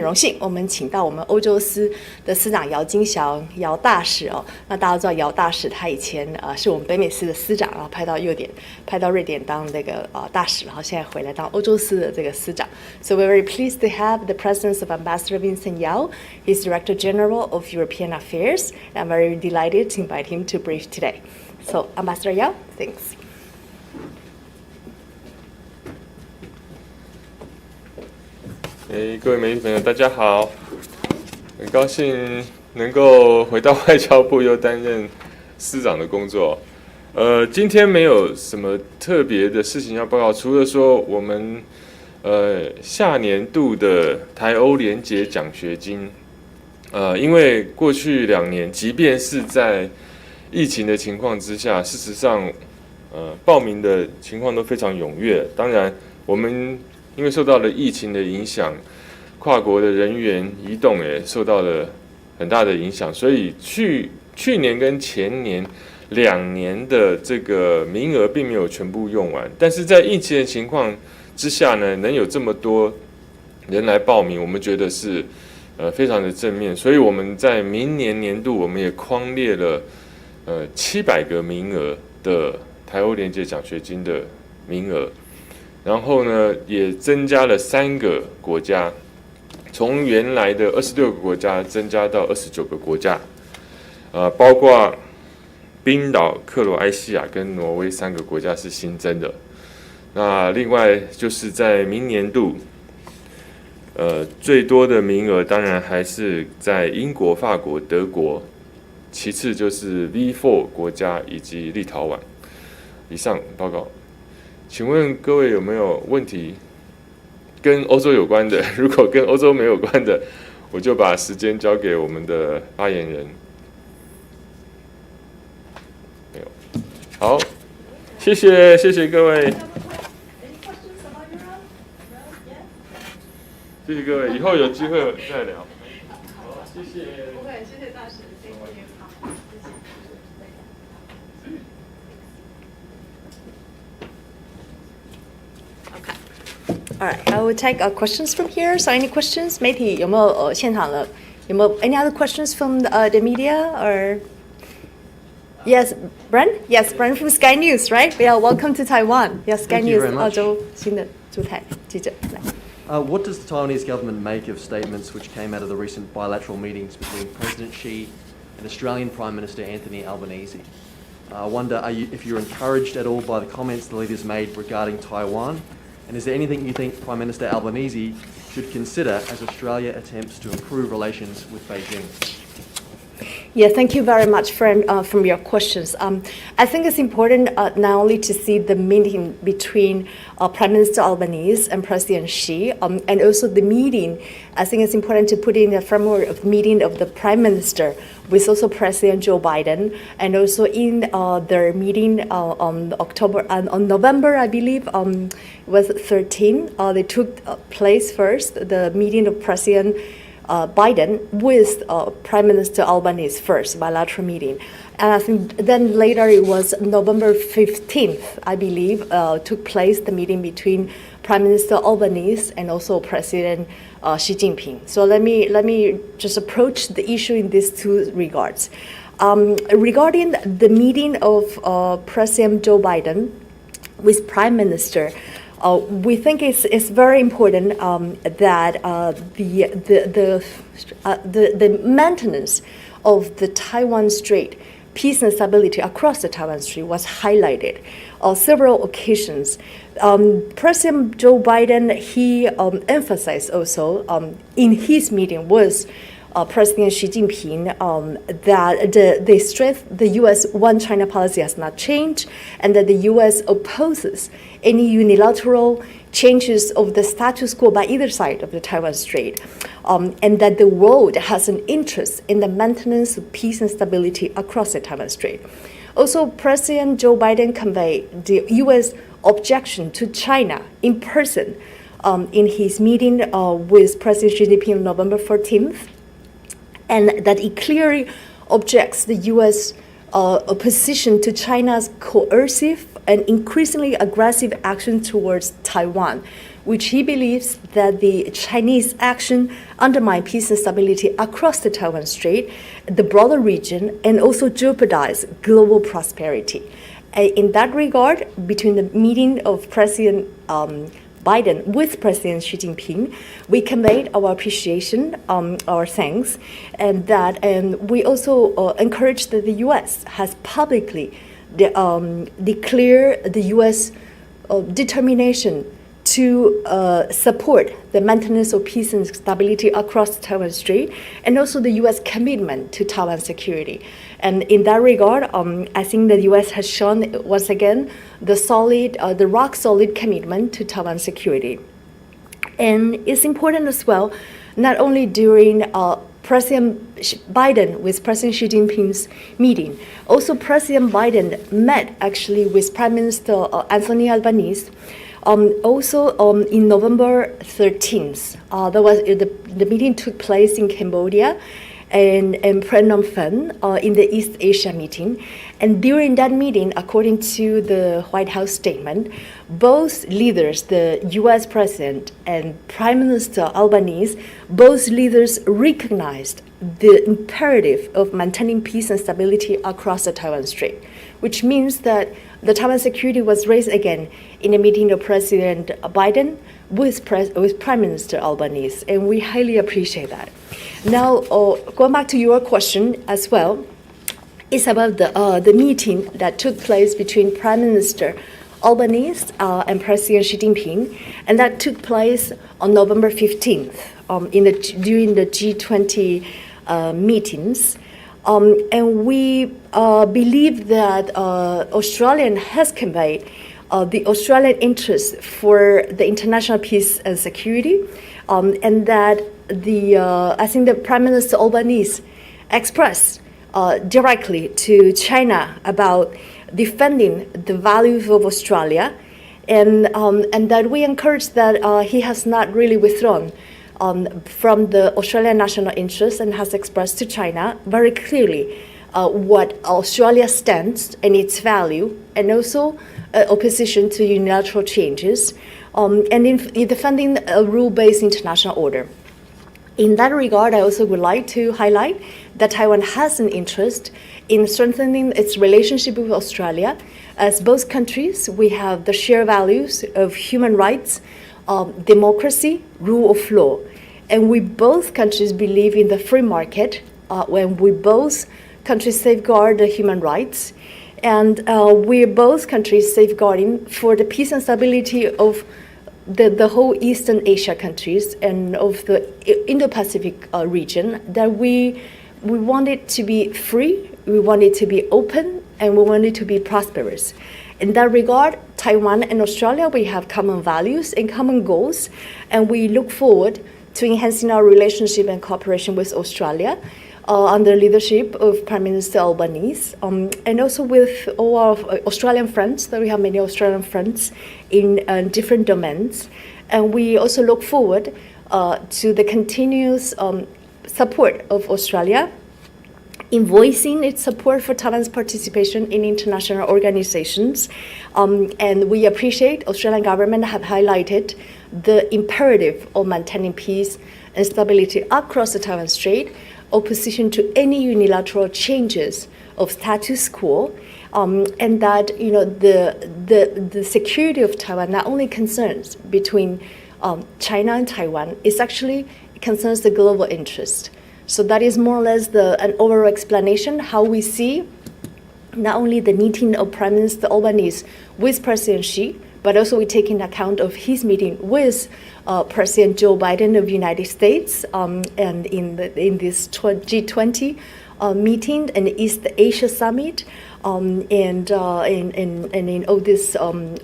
荣幸，我们请到我们欧洲司的司长姚金祥姚大使哦。那大家知道姚大使他以前是我们北美司的司长，然后派到瑞典当那个大使，然后现在回来当欧洲司的这个司长。So we're very pleased to have the presence of Ambassador Vincent Yao. He's Director General of European Affairs. I'm very delighted to invite him to brief today. So Ambassador Yao, thanks. 各位媒体朋友，大家好！很高兴能够回到外交部，又担任司长的工作。今天没有什么特别的事情要报告，除了说我们下年度的台欧联结奖学金，因为过去2年，即便是在疫情的情况之下，事实上报名的情况都非常踊跃。当然，我们因为受到了疫情的影响，跨国的人员移动也受到了很大的影响，所以去年跟前年2年的这个名额并没有全部用完。但是在疫情的情况之下呢，能有这么多人来报名，我们觉得是非常的正面。所以我们在明年年度，我们也匡列了700个名额的台欧联结奖学金的名额。然后呢，也增加了3个国家，从原来的26个国家增加到29个国家，包括冰岛、克罗埃西亚跟挪威3个国家是新增的。那另外就是在明年度，最多的名额当然还是在英国、法国、德国，其次就是 V4 国家以及立陶宛。以上报告。请问各位有没有问题跟欧洲有关的？如果跟欧洲没有关的，我就把时间交给我们的发言人。没有，好，谢谢各位，谢谢各位，以后有机会再聊。好，谢谢。不会，谢谢大使。All right, I will take questions from here. So, any questions? 媒体有没有现场的？有没有 any other questions from the media or? Yes, Brent. Yes, Brent from Sky News, right? Yeah, welcome to Taiwan. Yes, Sky News. 澳洲新的驻台记者来。What does the Taiwanese government make of statements which came out of the recent bilateral meetings between President Xi and Australian Prime Minister Anthony Albanese? I wonder if you're encouraged at all by the comments the leaders made regarding Taiwan? And is there anything you think Prime Minister Albanese should consider as Australia attempts to improve relations with Beijing? Yeah, thank you very much from your questions. I think it's important not only to see the meeting between Prime Minister Albanese and President Xi, and also the meeting. I think it's important to put in the framework of meeting of the Prime Minister with also President Joe Biden, and also in their meeting on November, I believe, was 13. They took place first, the meeting of President Biden with Prime Minister Albanese first, bilateral meeting. And I think then later it was November 15th, I believe, took place the meeting between Prime Minister Albanese and also President Xi Jinping. So let me just approach the issue in these two regards. Regarding the meeting of President Joe Biden with Prime Minister, we think it's very important that the maintenance of the Taiwan Strait, peace and stability across the Taiwan Strait was highlighted on several occasions. President Joe Biden, he emphasized also in his meeting with President Xi Jinping that the U.S. One China policy has not changed, and that the U.S. opposes any unilateral changes of the status quo by either side of the Taiwan Strait, and that the world has an interest in the maintenance of peace and stability across the Taiwan Strait. Also, President Joe Biden conveyed the U.S. objection to China in person in his meeting with President Xi Jinping on November 14th, and that it clearly objects the U.S. Opposition to China's coercive and increasingly aggressive action towards Taiwan, which he believes that the Chinese action undermine peace and stability across the Taiwan Strait, the broader region, and also jeopardize global prosperity. In that regard, between the meeting of President Biden with President Xi Jinping, we conveyed our appreciation, our thanks, and we also encourage that the U.S. has publicly declared the U.S. Determination to support the maintenance of peace and stability across the Taiwan Strait, and also the U.S. commitment to Taiwan security. And in that regard, I think the U.S. has shown once again the rock-solid commitment to Taiwan security. And it's important as well, not only during President Biden with President Xi Jinping's meeting, also President Biden met actually with Prime Minister Anthony Albanese. Also in November 13th, the meeting took place in Cambodia and Phnom Penh in the East Asia meeting. And during that meeting, according to the White House statement, both leaders, the U.S. President and Prime Minister Albanese, both leaders recognized the imperative of maintaining peace and stability across the Taiwan Strait, which means that the Taiwan security was raised again in a meeting of President Biden with Prime Minister Albanese, and we highly appreciate that. Now, going back to your question as well, it's about the meeting that took place between Prime Minister Albanese and President Xi Jinping, and that took place on November 15th during the G20 meetings. And we believe that Australia has conveyed the Australian interest for the international peace and security, and that I think the Prime Minister Albanese expressed directly to China about defending the values of Australia, and that we encourage that he has not really withdrawn from the Australian national interest and has expressed to China very clearly what Australia stands and its value, and also opposition to unilateral changes, and in defending a rule-based international order. In that regard, I also would like to highlight that Taiwan has an interest in strengthening its relationship with Australia. As both countries, we have the shared values of human rights, democracy, rule of law. And we both countries believe in the free market when we both countries safeguard the human rights. And we're both countries safeguarding for the peace and stability of the whole Eastern Asia countries and of the Indo-Pacific region, that we want it to be free, we want it to be open, and we want it to be prosperous. In that regard, Taiwan and Australia, we have common values and common goals, and we look forward to enhancing our relationship and cooperation with Australia under leadership of Prime Minister Albanese, and also with all our Australian friends, that we have many Australian friends in different domains. And we also look forward to the continuous support of Australia in voicing its support for Taiwan's participation in international organizations. And we appreciate Australian government have highlighted the imperative of maintaining peace and stability across the Taiwan Strait, opposition to any unilateral changes of status quo, and that the security of Taiwan not only concerns between China and Taiwan, it actually concerns the global interest. So that is more or less an overall explanation how we see not only the meeting of Prime Minister Albanese with President Xi, but also we take into account of his meeting with President Joe Biden of the United States, and in this G20 meeting and East Asia Summit, and in all this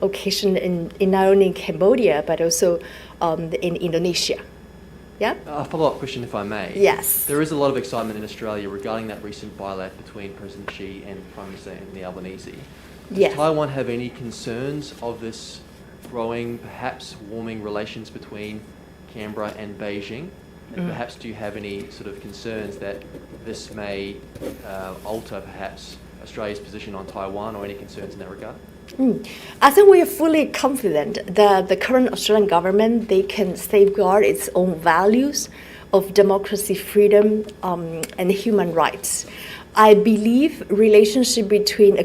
occasion in not only in Cambodia but also in Indonesia. Yeah. A follow-up question, if I may. Yes. There is a lot of excitement in Australia regarding that recent bilat between President Xi and Prime Minister Anthony Albanese. Does Yes. Taiwan have any concerns of this growing, perhaps warming relations between Canberra and Beijing? And perhaps do you have any sort of concerns that this may alter perhaps Australia's position on Taiwan, or any concerns in that regard? I think we are fully confident that the current Australian government, they can safeguard its own values of democracy, freedom, and human rights. I believe a good relationship with China, a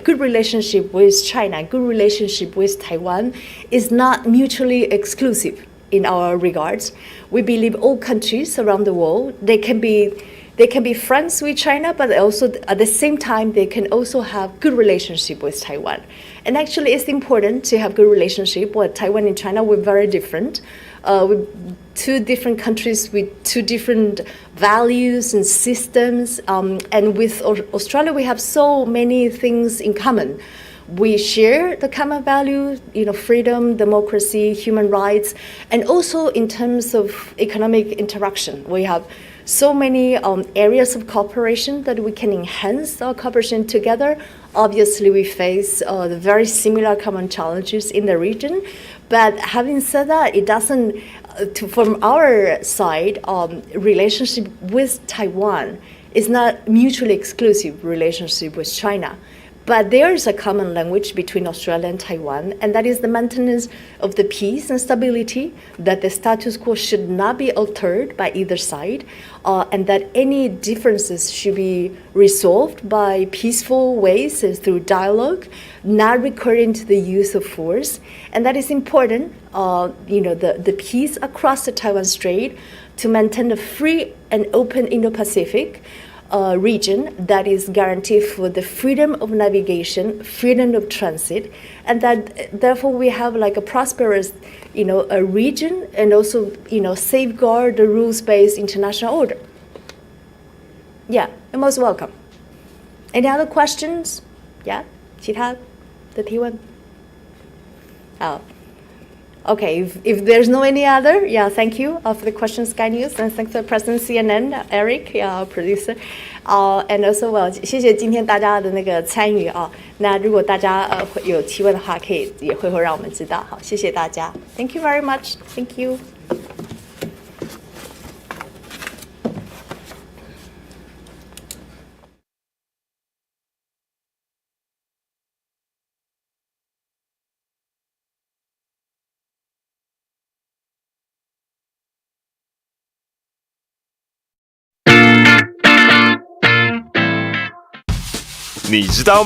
good relationship with Taiwan is not mutually exclusive in our regards. We believe all countries around the world, they can be friends with China, but also at the same time, they can also have good relationship with Taiwan. And actually, it's important to have good relationship with Taiwan and China. We're very different. With two different countries with two different values and systems. And with Australia, we have so many things in common. We share the common value, freedom, democracy, human rights, and also in terms of economic interaction. We have so many areas of cooperation that we can enhance our cooperation together. Obviously, we face the very similar common challenges in the region. But having said that, it doesn't, from our side, relationship with Taiwan is not mutually exclusive relationship with China. But there is a common language between Australia and Taiwan, and that is the maintenance of the peace and stability, that the status quo should not be altered by either side, and that any differences should be resolved by peaceful ways through dialogue, not recurring to the use of force. And that is important, the peace across the Taiwan Strait to maintain a free and open Indo-Pacific region that is guaranteed for the freedom of navigation, freedom of transit, and that therefore we have like a prosperous, a region, and also, safeguard the rules-based international order. Yeah, you're most welcome. Any other questions? Yeah, 其他的提问? Okay, if there's no any other, thank you for the questions, Sky News, and thanks to President CNN, Eric, our producer, and also 谢谢今天大家的那个参与啊。那如果大家有提问的话，可以也会让我们知道。好，谢谢大家 ，Thank you very much, Thank you. 你知道吗？